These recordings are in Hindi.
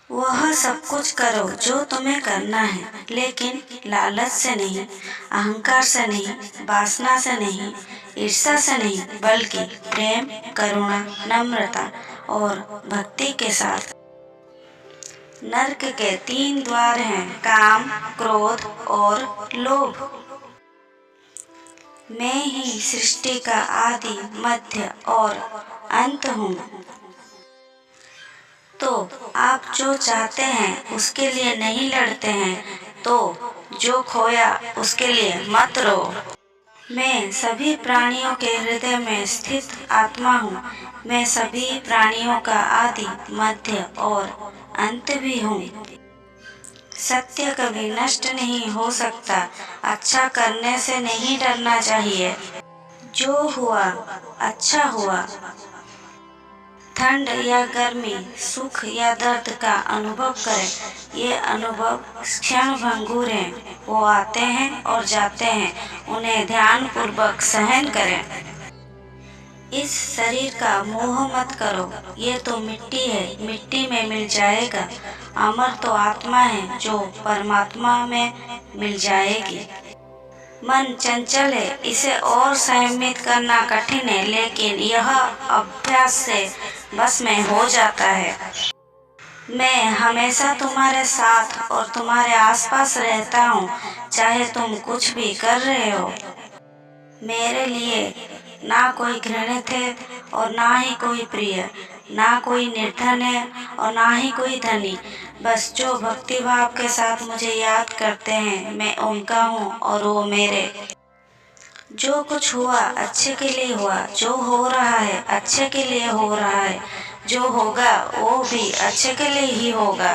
वह सब कुछ करो जो तुम्हें करना है, लेकिन लालच से नहीं, अहंकार से नहीं, वासना से नहीं, ईर्ष्या से नहीं, बल्कि प्रेम, करुणा, नम्रता और भक्ति के साथ। नरक के 3 द्वार हैं, काम, क्रोध और लोभ। मैं ही सृष्टि का आदि, मध्य और अंत हूँ। तो आप जो चाहते हैं उसके लिए नहीं लड़ते हैं, तो जो खोया उसके लिए मत रो। मैं सभी प्राणियों के हृदय में स्थित आत्मा हूँ। मैं सभी प्राणियों का आदि, मध्य और अंत भी हूँ। सत्य कभी नष्ट नहीं हो सकता। अच्छा करने से नहीं डरना चाहिए। जो हुआ अच्छा हुआ। ठंड या गर्मी, सुख या दर्द का अनुभव करें। ये अनुभव क्षण भंगुर हैं। वो आते हैं और जाते हैं। उन्हें ध्यान पूर्वक सहन करें। इस शरीर का मोह मत करो। ये तो मिट्टी है, मिट्टी में मिल जाएगा। अमर तो आत्मा है जो परमात्मा में मिल जाएगी। मन चंचल है, इसे और संयमित करना कठिन है, लेकिन यह अभ्यास से बस में हो जाता है। मैं हमेशा तुम्हारे साथ और तुम्हारे आसपास रहता हूँ, चाहे तुम कुछ भी कर रहे हो। मेरे लिए ना कोई घृणित है और ना ही कोई प्रिय, ना कोई निर्धन है और ना ही कोई धनी। बस जो भक्ति भाव के साथ मुझे याद करते हैं, मैं उनका हूँ और वो मेरे। जो कुछ हुआ अच्छे के लिए हुआ। जो हो रहा है अच्छे के लिए हो रहा है। जो होगा वो भी अच्छे के लिए ही होगा।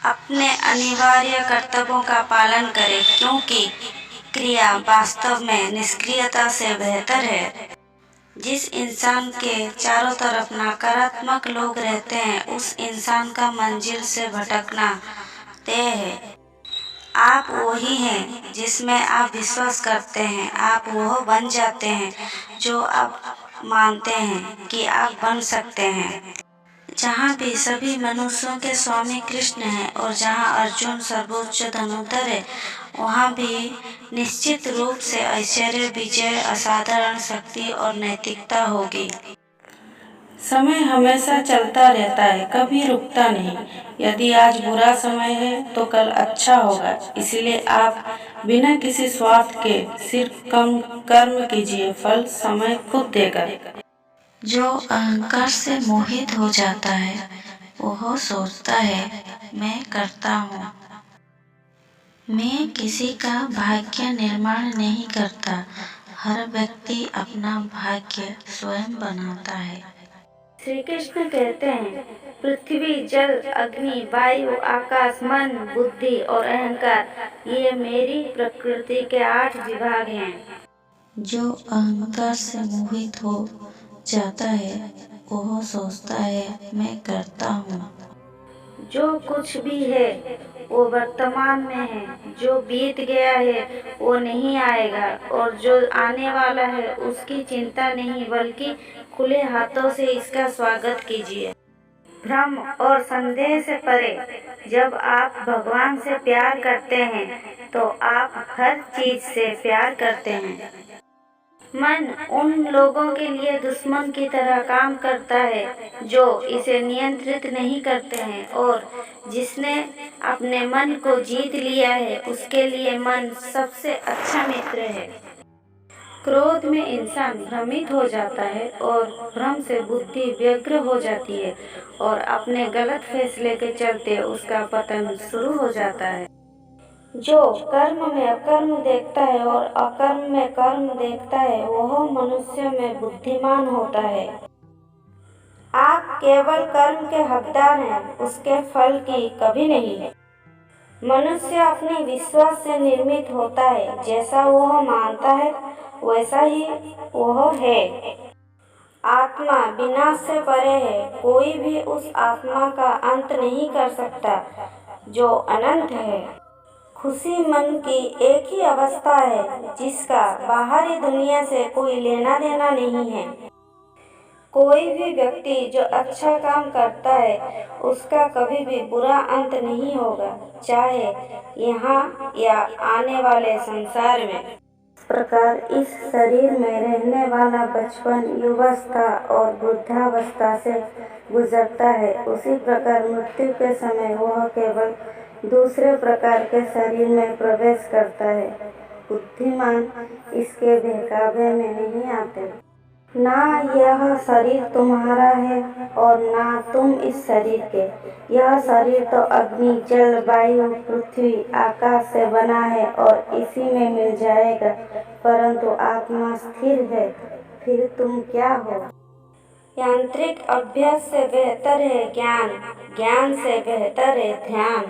अपने अनिवार्य कर्तव्यों का पालन करें, क्योंकि क्रिया वास्तव में निष्क्रियता से बेहतर है। जिस इंसान के चारों तरफ नकारात्मक लोग रहते हैं, उस इंसान का मंजिल से भटकना तय है। आप वही हैं जिसमें आप विश्वास करते हैं। आप वह बन जाते हैं जो आप मानते हैं कि आप बन सकते हैं। जहाँ भी सभी मनुष्यों के स्वामी कृष्ण हैं और जहाँ अर्जुन सर्वोच्च धनुर्धर है, वहाँ भी निश्चित रूप से ऐश्वर्य, विजय, असाधारण शक्ति और नैतिकता होगी। समय हमेशा चलता रहता है, कभी रुकता नहीं। यदि आज बुरा समय है तो कल अच्छा होगा। इसलिए आप बिना किसी स्वार्थ के सिर्फ कर्म कीजिए, फल समय खुद देगा। जो अहंकार से मोहित हो जाता है, वह सोचता है मैं करता हूँ। मैं किसी का भाग्य निर्माण नहीं करता। हर व्यक्ति अपना भाग्य स्वयं बनाता है। श्री कृष्ण कहते हैं, पृथ्वी, जल, अग्नि, वायु, आकाश, मन, बुद्धि और अहंकार, ये मेरी प्रकृति के 8 विभाग हैं। जो अहंकार से मोहित हो जाता है, वह सोचता है मैं करता हूँ। जो कुछ भी है वो वर्तमान में है। जो बीत गया है वो नहीं आएगा, और जो आने वाला है उसकी चिंता नहीं, बल्कि खुले हाथों से इसका स्वागत कीजिए। भ्रम और संदेह से परे, जब आप भगवान से प्यार करते हैं तो आप हर चीज से प्यार करते हैं। मन उन लोगों के लिए दुश्मन की तरह काम करता है जो इसे नियंत्रित नहीं करते हैं, और जिसने अपने मन को जीत लिया है उसके लिए मन सबसे अच्छा मित्र है। क्रोध में इंसान भ्रमित हो जाता है और भ्रम से बुद्धि व्यग्र हो जाती है, और अपने गलत फैसले के चलते उसका पतन शुरू हो जाता है। जो कर्म में अकर्म देखता है और अकर्म में कर्म देखता है, वह मनुष्य में बुद्धिमान होता है। आप केवल कर्म के हकदार हैं, उसके फल की कभी नहीं है। मनुष्य अपने विश्वास से निर्मित होता है। जैसा वह मानता है वैसा ही वह है। आत्मा विनाश से परे है। कोई भी उस आत्मा का अंत नहीं कर सकता जो अनंत है। खुशी मन की एक ही अवस्था है जिसका बाहरी दुनिया से कोई लेना देना नहीं है। कोई भी व्यक्ति जो अच्छा काम करता है उसका कभी भी बुरा अंत नहीं होगा, चाहे यहाँ या आने वाले संसार में। इस प्रकार इस शरीर में रहने वाला बचपन, युवावस्था और वृद्धावस्था से गुजरता है, उसी प्रकार मृत्यु के समय वह केवल दूसरे प्रकार के शरीर में प्रवेश करता है। बुद्धिमान इसके बहकावे में नहीं आते। ना यह शरीर तुम्हारा है और ना तुम इस शरीर के। यह शरीर तो अग्नि, जल, वायु, पृथ्वी, आकाश से बना है और इसी में मिल जाएगा, परंतु आत्मा स्थिर है। फिर तुम क्या हो? यांत्रिक अभ्यास से बेहतर है ज्ञान, ज्ञान से बेहतर है ध्यान।